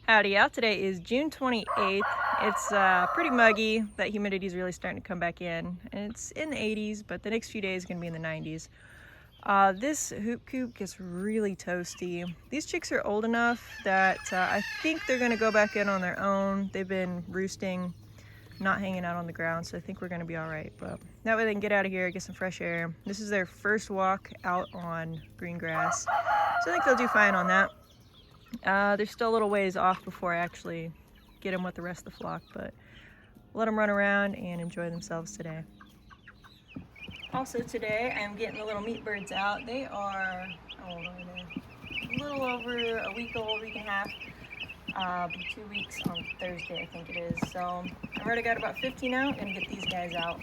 Howdy out. Today is June 28th. It's pretty muggy. That humidity is really starting to come back in. And it's in the 80s, but the next few days is going to be in the 90s. This hoop coop gets really toasty. These chicks are old enough that I think they're going to go back in on their own. They've been roosting, not hanging out on the ground, so I think we're going to be all right. But that way they can get out of here, get some fresh air. This is their first walk out on green grass, so I think they'll do fine on that. They're still a little ways off before I actually get them with the rest of the flock, but let them run around and enjoy themselves today. Also today, I'm getting the little meat birds out. They are, how old are they? A little over a week old, week and a half. 2 weeks on Thursday, I think it is. So I've already got about 15 out. Gonna get these guys out.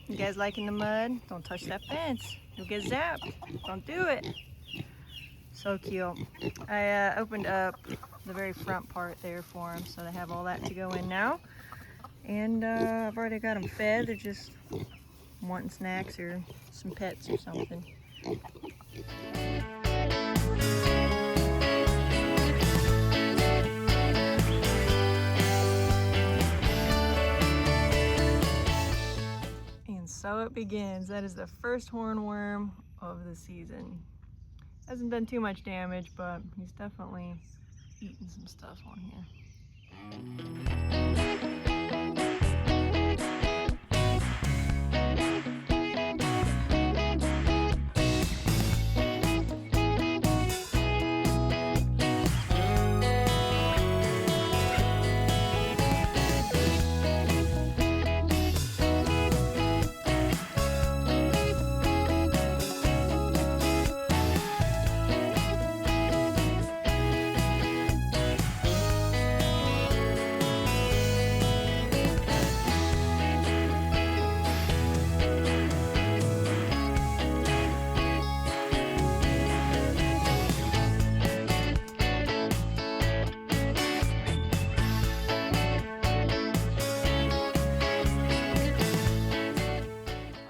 You guys liking the mud? Don't touch that fence. You'll get zapped. Don't do it. So cute. I opened up the very front part there for them, so they have all that to go in now. And I've already got them fed. They're just wanting snacks or some pets or something. So it begins. That is the first hornworm of the season. Hasn't done too much damage, but he's definitely eating some stuff on here.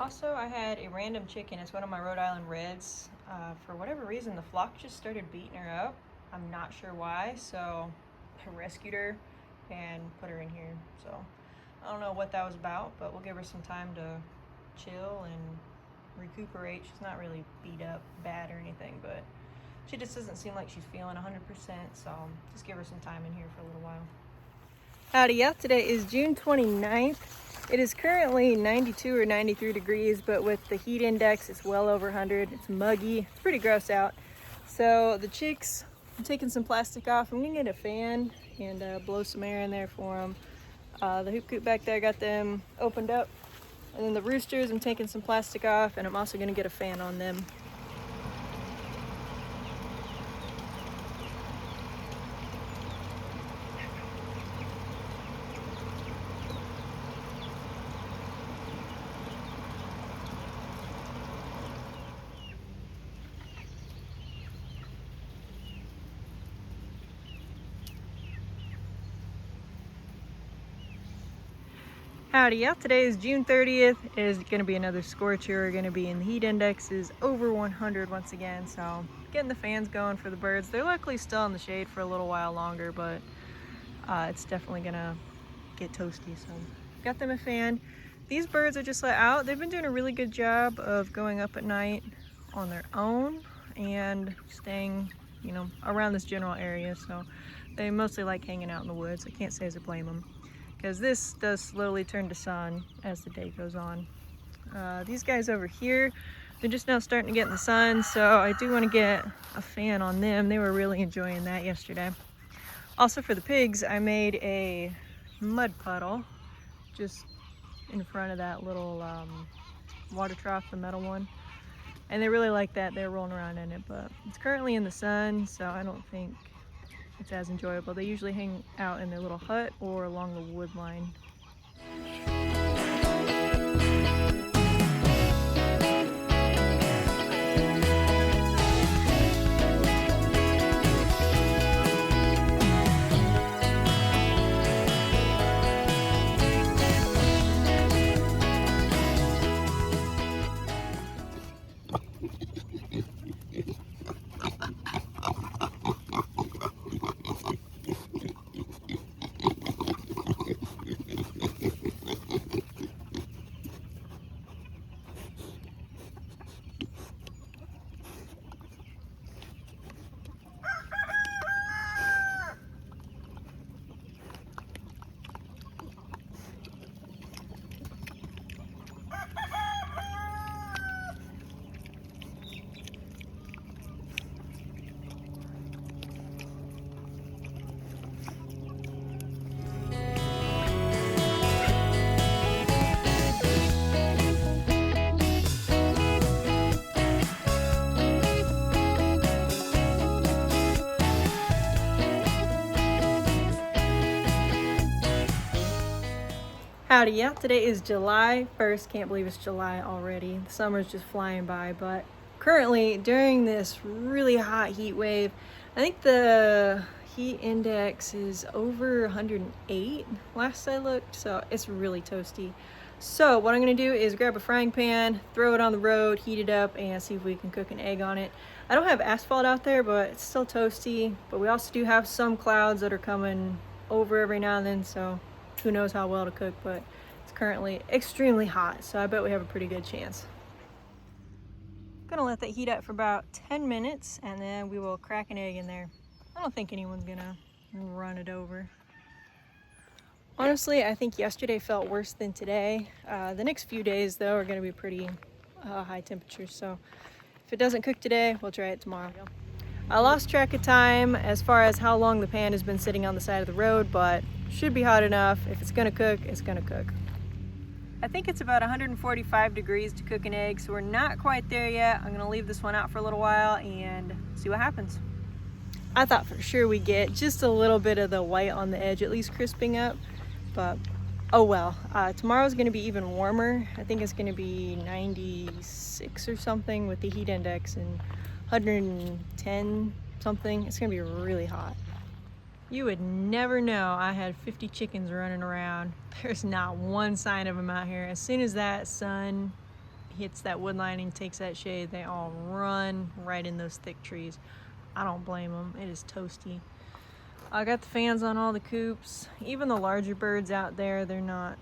Also, I had a random chicken. It's one of my Rhode Island Reds. For whatever reason, the flock just started beating her up. I'm not sure why, so I rescued her and put her in here. So I don't know what that was about, but we'll give her some time to chill and recuperate. She's not really beat up bad or anything, but she just doesn't seem like she's feeling 100%, so just give her some time in here for a little while. Howdy, yeah, today is June 29th. It is currently 92 or 93 degrees, but with the heat index, it's well over 100. It's muggy. It's pretty gross out. So the chicks, I'm taking some plastic off. I'm gonna get a fan and blow some air in there for them. The hoop coop back there, got them opened up. And then the roosters, I'm taking some plastic off, and I'm also gonna get a fan on them. Howdy, yeah, today is June 30th. It is going to be another scorcher. We're going to be in the heat index is over 100 once again, so getting the fans going for the birds. They're luckily still in the shade for a little while longer, but it's definitely going to get toasty, so got them a fan. These birds are just let out. They've been doing a really good job of going up at night on their own and staying, you know, around this general area, so they mostly like hanging out in the woods. I can't say as I blame them, because this does slowly turn to sun as the day goes on. These guys over here, they're just now starting to get in the sun, so I do want to get a fan on them. They were really enjoying that yesterday. Also for the pigs, I made a mud puddle just in front of that little water trough, the metal one. And they really like that. They're rolling around in it, but it's currently in the sun, so I don't think it's as enjoyable. They usually hang out in their little hut or along the wood line. Howdy, yeah, today is July 1st. Can't believe it's July already. The summer's just flying by, but currently during this really hot heat wave, I think the heat index is over 108 last I looked, so it's really toasty. So what I'm gonna do is grab a frying pan, throw it on the road, heat it up, and see if we can cook an egg on it. I don't have asphalt out there, but it's still toasty, but we also do have some clouds that are coming over every now and then, so who knows how well to cook, but it's currently extremely hot, so I bet we have a pretty good chance. Gonna let that heat up for about 10 minutes and then we will crack an egg in there. I don't think anyone's gonna run it over. Honestly, I think yesterday felt worse than today. The next few days though are gonna be pretty high temperatures, so if it doesn't cook today, we'll try it tomorrow. I lost track of time as far as how long the pan has been sitting on the side of the road, but should be hot enough. If it's gonna cook, it's gonna cook. I think it's about 145 degrees to cook an egg, so we're not quite there yet. I'm gonna leave this one out for a little while and see what happens. I thought for sure we'd get just a little bit of the white on the edge, at least crisping up, but oh well. Tomorrow's gonna be even warmer. I think it's gonna be 96 or something with the heat index and 110 something. It's gonna be really hot. You would never know I had 50 chickens running around. There's not one sign of them out here. As soon as that sun hits that wood lining, takes that shade, they all run right in those thick trees. I don't blame them. It is toasty. I got the fans on all the coops. Even the larger birds out there, they're not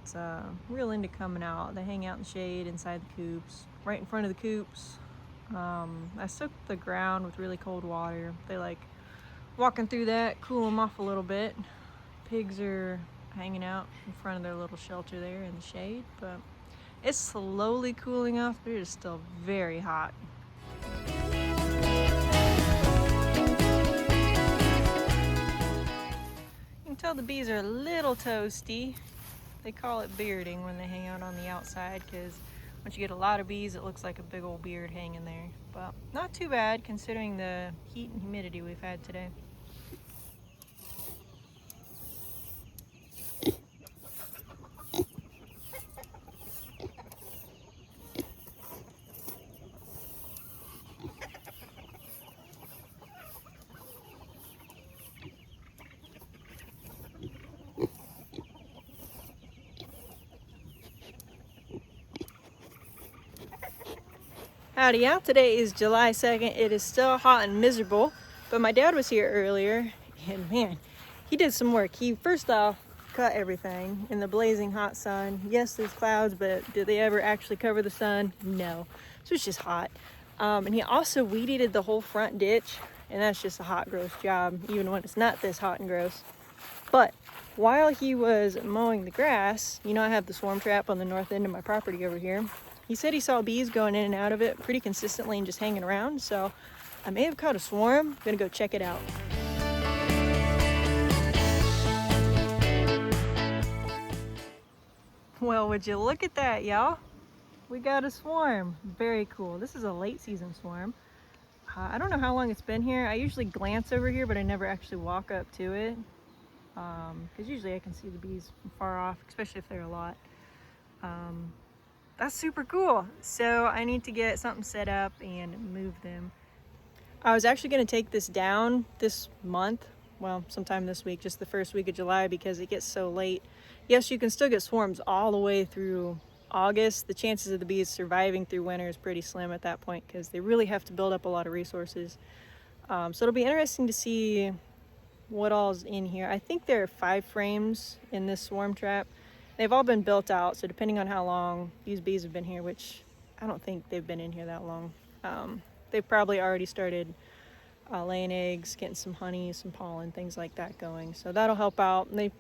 real into coming out. They hang out in the shade inside the coops, right in front of the coops. I soaked the ground with really cold water. They like walking through that, cool them off a little bit. Pigs are hanging out in front of their little shelter there in the shade, but it's slowly cooling off, but it is still very hot. You can tell the bees are a little toasty. They call it bearding when they hang out on the outside, because once you get a lot of bees, it looks like a big old beard hanging there. But not too bad considering the heat and humidity we've had today. Howdy, yeah, today is July 2nd. It is still hot and miserable, but my dad was here earlier and man, he did some work. He first off cut everything in the blazing hot sun. Yes, there's clouds, but did they ever actually cover the sun? No. So it's just hot. And he also weed eated the whole front ditch, and that's just a hot, gross job, even when it's not this hot and gross. But while he was mowing the grass, you know, I have the swarm trap on the north end of my property over here. He said he saw bees going in and out of it pretty consistently and just hanging around, so I may have caught a swarm. I'm gonna go check it out. Well, would you look at that, y'all? we got a swarm. Very cool. This is a late season swarm. I don't know how long it's been here. I usually glance over here, but I never actually walk up to it. Because usually I can see the bees from far off, especially if they're a lot. That's super cool. So I need to get something set up and move them. I was actually going to take this down this month. Well, sometime this week, just the first week of July, because it gets so late. Yes, you can still get swarms all the way through August. The chances of the bees surviving through winter is pretty slim at that point because they really have to build up a lot of resources. So it'll be interesting to see what all's in here. I think there are 5 frames in this swarm trap. They've all been built out, so depending on how long these bees have been here, which I don't think they've been in here that long, they've probably already started laying eggs, getting some honey, some pollen, things like that going. So that'll help out. And they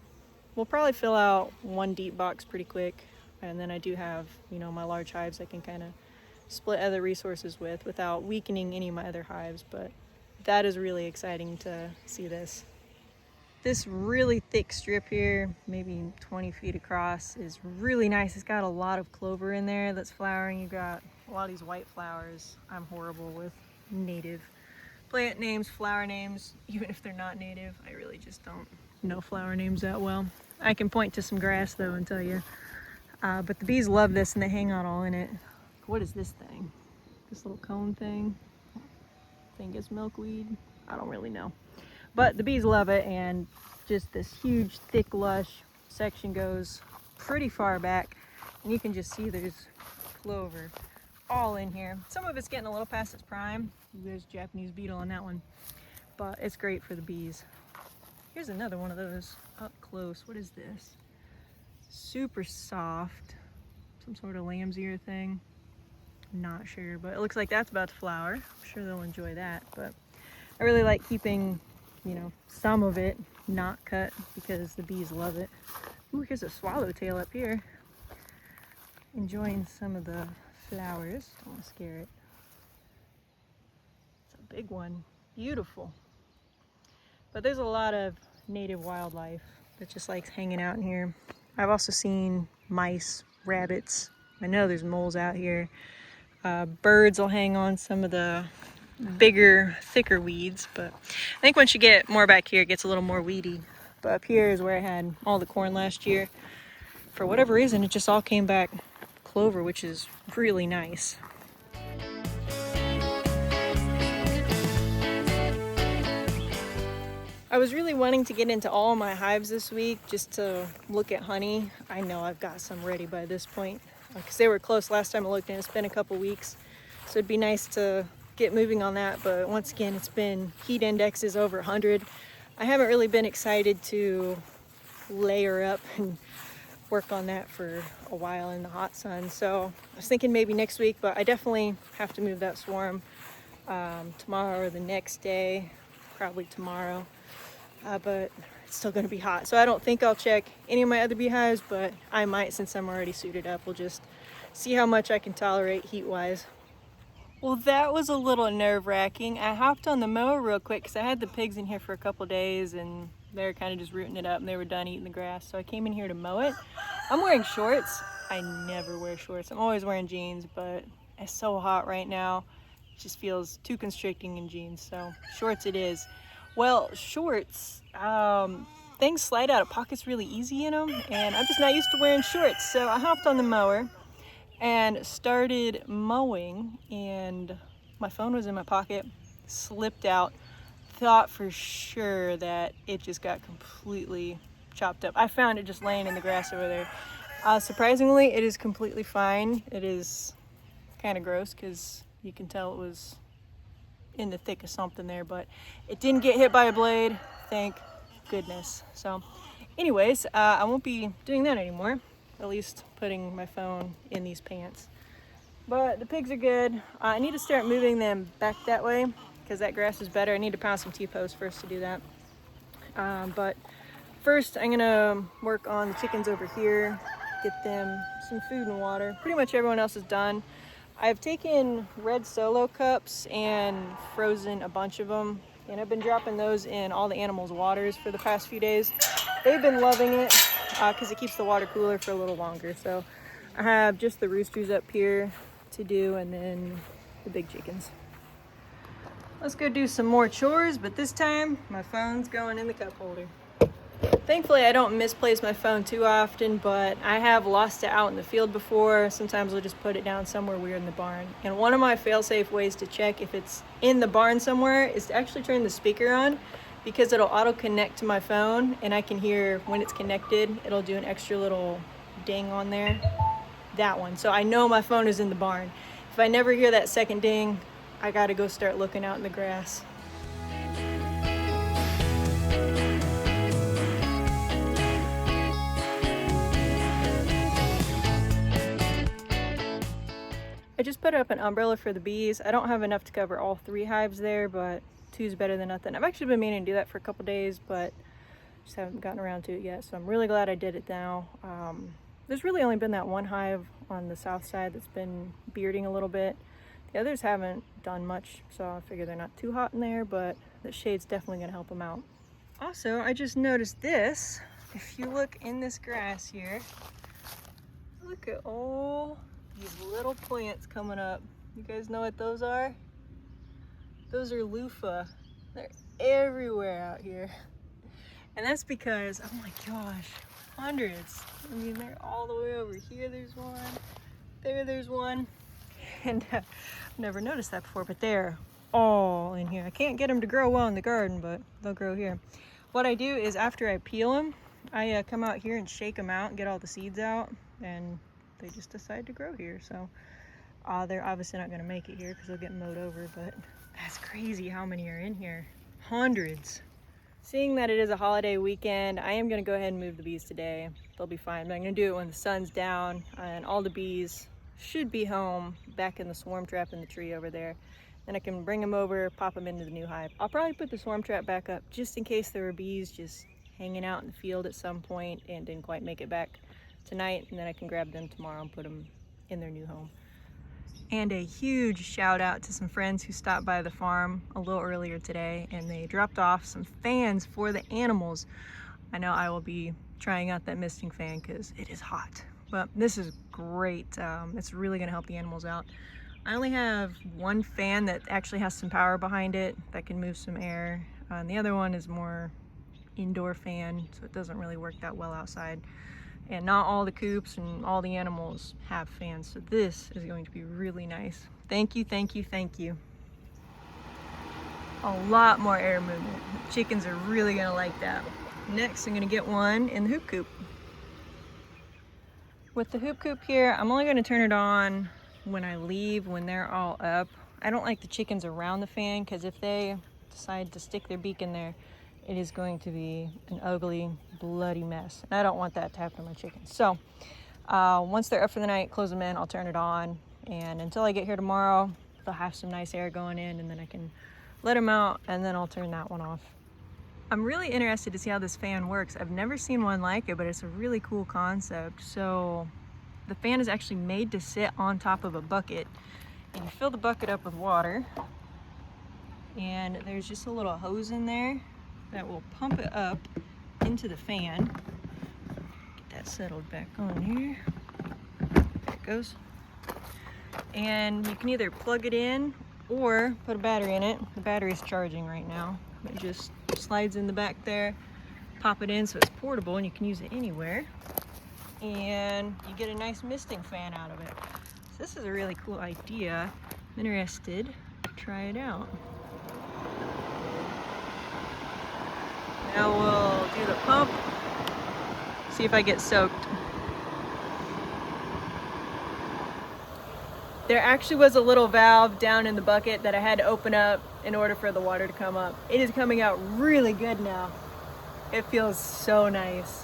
will probably fill out one deep box pretty quick. And then I do have, you know, my large hives I can kind of split other resources with without weakening any of my other hives. But that is really exciting to see this. This really thick strip here, maybe 20 feet across, is really nice. It's got a lot of clover in there that's flowering. You got a lot of these white flowers. I'm horrible with native plant names, flower names, even if they're not native. I really just don't know flower names that well. I can point to some grass though and tell you. But the bees love this and they hang out all in it. What is this thing? This little cone thing? I think it's milkweed. I don't really know. But the bees love it, and just this huge, thick, lush section goes pretty far back. And you can just see there's clover all in here. Some of it's getting a little past its prime. There's Japanese beetle on that one. But it's great for the bees. Here's another one of those up close. What is this? Super soft. Some sort of lamb's ear thing. Not sure, but it looks like that's about to flower. I'm sure they'll enjoy that. But I really like keeping, you know, some of it not cut because the bees love it. Ooh, here's a swallowtail up here. Enjoying some of the flowers. Don't want to scare it. It's a big one. Beautiful. But there's a lot of native wildlife that just likes hanging out in here. I've also seen mice, rabbits. I know there's moles out here. Birds will hang on some of the bigger, thicker weeds, but I think once you get more back here, it gets a little more weedy. But up here is where I had all the corn last year. For whatever reason, it just all came back clover, which is really nice. I was really wanting to get into all my hives this week just to look at honey. I know I've got some ready by this point because they were close last time I looked, and it's been a couple weeks. So it'd be nice to get moving on that, but once again, it's been heat indexes over 100. I haven't really been excited to layer up and work on that for a while in the hot sun. So I was thinking maybe next week, but I definitely have to move that swarm tomorrow or the next day, probably tomorrow. But it's still going to be hot, so I don't think I'll check any of my other beehives, but I might since I'm already suited up. We'll just see how much I can tolerate heat-wise. Well, that was a little nerve-wracking. I hopped on the mower real quick because I had the pigs in here for a couple days and they were kind of just rooting it up and they were done eating the grass, so I came in here to mow it. I'm wearing shorts. I never wear shorts. I'm always wearing jeans, but it's so hot right now. It just feels too constricting in jeans, so shorts it is. Well, shorts, things slide out of pockets really easy in them, and I'm just not used to wearing shorts. So I hopped on the mower and started mowing, and my phone was in my pocket, slipped out, thought for sure that it just got completely chopped up. I found it just laying in the grass over there. Surprisingly, it is completely fine. It is kind of gross because you can tell it was in the thick of something there, but it didn't get hit by a blade, thank goodness. So anyways, I won't be doing that anymore, at least putting my phone in these pants. But the pigs are good. I need to start moving them back that way because that grass is better. I need to pound some T-posts first to do that. But first I'm gonna work on the chickens over here, get them some food and water. Pretty much everyone else is done. I've taken red Solo cups and frozen a bunch of them, and I've been dropping those in all the animals' waters for the past few days. They've been loving it because it keeps the water cooler for a little longer. So I have just the roosters up here to do, and then the big chickens. Let's go do some more chores, but this time my phone's going in the cup holder. Thankfully, I don't misplace my phone too often, but I have lost it out in the field before. Sometimes I'll just put it down somewhere weird in the barn. And one of my fail-safe ways to check if it's in the barn somewhere is to actually turn the speaker on, because it'll auto-connect to my phone, and I can hear when it's connected. It'll do an extra little ding on there. That one. So I know my phone is in the barn. If I never hear that second ding, I gotta go start looking out in the grass. I just put up an umbrella for the bees. I don't have enough to cover all 3 hives there, but 2's better than nothing. I've actually been meaning to do that for a couple days, but just haven't gotten around to it yet. So I'm really glad I did it now. There's really only been that one hive on the south side that's been bearding a little bit. The others haven't done much, so I figure they're not too hot in there, but the shade's definitely gonna help them out. Also, I just noticed this. If you look in this grass here, look at all these little plants coming up. You guys know what those are? Those are loofah. They're everywhere out here. And that's because, oh my gosh, hundreds. I mean, they're all the way over here. There's one. There's one. And I've never noticed that before, but they're all in here. I can't get them to grow well in the garden, but they'll grow here. What I do is after I peel them, I come out here and shake them out and get all the seeds out, and they just decide to grow here. So they're obviously not going to make it here because they'll get mowed over, but that's crazy how many are in here. Hundreds. Seeing that it is a holiday weekend, I am going to go ahead and move the bees today. They'll be fine, but I'm going to do it when the sun's down and all the bees should be home back in the swarm trap in the tree over there. Then I can bring them over, pop them into the new hive. I'll probably put the swarm trap back up just in case there were bees just hanging out in the field at some point and didn't quite make it back tonight, and then I can grab them tomorrow and put them in their new home. And a huge shout out to some friends who stopped by the farm a little earlier today, and they dropped off some fans for the animals. I know I will be trying out that misting fan because it is hot, but this is great. It's really going to help the animals out. I only have one fan that actually has some power behind it that can move some air, and the other one is more indoor fan, so it doesn't really work that well outside. And not all the coops and all the animals have fans, so this is going to be really nice. Thank you, thank you, thank you. A lot more air movement. The chickens are really gonna like that. Next, I'm gonna get one in the hoop coop. With the hoop coop here, I'm only gonna turn it on when I leave, when they're all up. I don't like the chickens around the fan, because if they decide to stick their beak in there, it is going to be an ugly, bloody mess. And I don't want that to happen to my chickens. So once they're up for the night, close them in, I'll turn it on. And until I get here tomorrow, they'll have some nice air going in, and then I can let them out, and then I'll turn that one off. I'm really interested to see how this fan works. I've never seen one like it, but it's a really cool concept. So the fan is actually made to sit on top of a bucket, and you fill the bucket up with water, and there's just a little hose in there that will pump it up into the fan. Get that settled back on here. There it goes. And you can either plug it in or put a battery in it. The battery's charging right now. It just slides in the back there, pop it in so it's portable and you can use it anywhere. And you get a nice misting fan out of it. So this is a really cool idea. I'm interested to try it out. Now we'll do the pump, see if I get soaked. There actually was a little valve down in the bucket that I had to open up in order for the water to come up. It is coming out really good now. It feels so nice.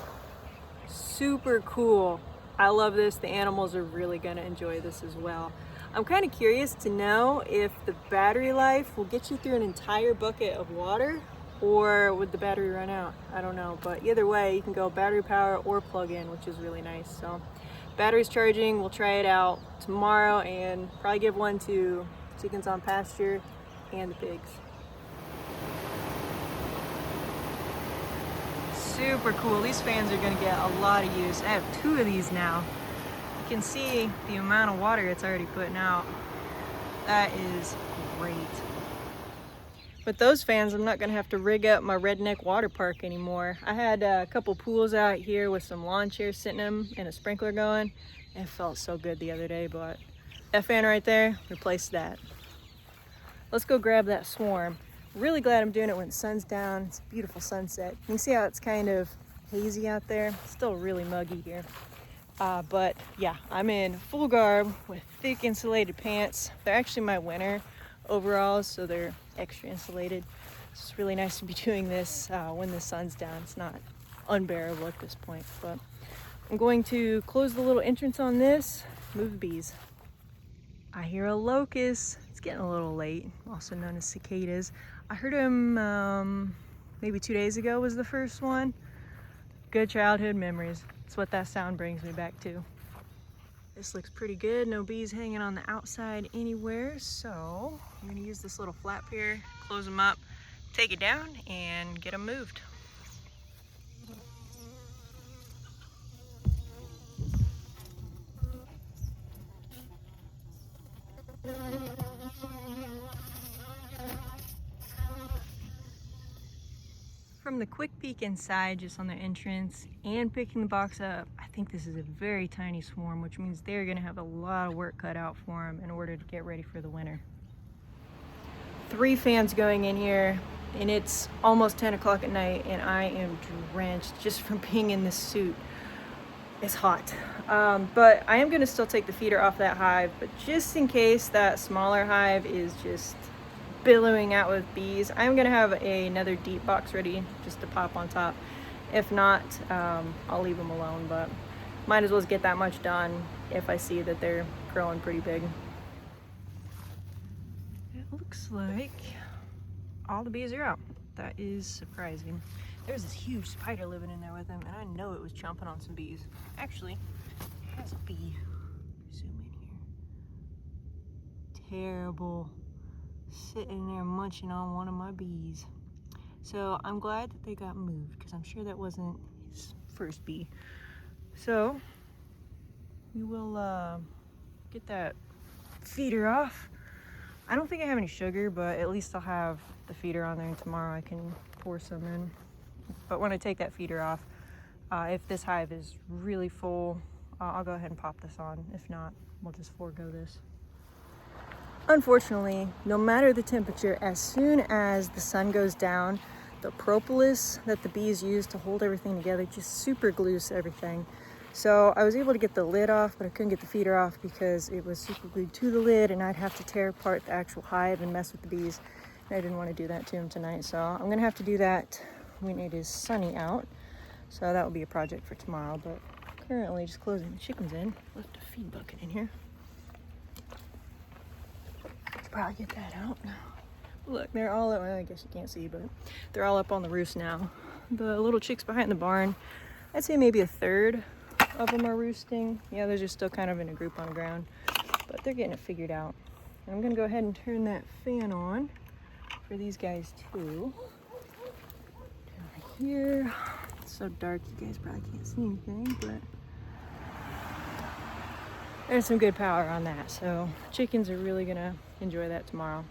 Super cool. I love this. The animals are really gonna enjoy this as well. I'm kind of curious to know if the battery life will get you through an entire bucket of water, or would the battery run out? I don't know, but either way, you can go battery power or plug in, which is really nice. So battery's charging, we'll try it out tomorrow and probably give one to chickens on pasture and the pigs. Super cool. These fans are gonna get a lot of use. I have 2 of these now. can see the amount of water it's already putting out. That is great. With those fans, I'm not gonna have to rig up my redneck water park anymore. I had a couple pools out here with some lawn chairs sitting in them and a sprinkler going. It felt so good the other day, but that fan right there replaced that. Let's go grab that swarm. Really glad I'm doing it when the sun's down. It's a beautiful sunset. You can see how it's kind of hazy out there. It's still really muggy here. But yeah, I'm in full garb with thick insulated pants. They're actually my winter overalls, so they're extra insulated. It's really nice to be doing this when the sun's down. It's not unbearable at this point, but I'm going to close the little entrance on this, move the bees. I hear a locust. It's getting a little late, also known as cicadas. I heard him maybe 2 days ago was the first one. Good childhood memories. That's what that sound brings me back to. This looks pretty good. No bees hanging on the outside anywhere. So I'm gonna use this little flap here, close them up, take it down, and get them moved. From the quick peek inside, just on the entrance, and picking the box up, I think this is a very tiny swarm, which means they're gonna have a lot of work cut out for them in order to get ready for the winter. 3 fans going in here, and it's almost 10 o'clock at night, and I am drenched just from being in this suit. It's hot. But I am gonna still take the feeder off that hive, but just in case that smaller hive is just billowing out with bees, I'm gonna have another deep box ready just to pop on top. If not, I'll leave them alone, but might as well get that much done if I see that they're growing pretty big. It looks like all the bees are out. That is surprising. There's this huge spider living in there with them, and I know it was chomping on some bees. Actually, it has a bee. Zoom in here. Terrible. Sitting there munching on one of my bees. So I'm glad that they got moved, because I'm sure that wasn't his first bee. So we will get that feeder off. I don't think I have any sugar, but at least I'll have the feeder on there, and tomorrow I can pour some in. But when I take that feeder off, if this hive is really full, I'll go ahead and pop this on. If not, we'll just forego this. Unfortunately, no matter the temperature, as soon as the sun goes down, the propolis that the bees use to hold everything together just super glues everything. So I was able to get the lid off, but I couldn't get the feeder off because it was super glued to the lid, and I'd have to tear apart the actual hive and mess with the bees. And I didn't want to do that to them tonight, so I'm gonna have to do that when it is sunny out. So that will be a project for tomorrow, but currently just closing the chickens in. Left a feed bucket in here. Probably get that out. Look, they're all up, well, I guess you can't see, but they're all up on the roost now. The little chicks behind the barn, I'd say maybe a third of them are roosting. The others are still kind of in a group on the ground, but they're getting it figured out. And I'm gonna go ahead and turn that fan on for these guys too. Down right here. It's so dark you guys probably can't see anything, but there's some good power on that, so chickens are really gonna enjoy that tomorrow.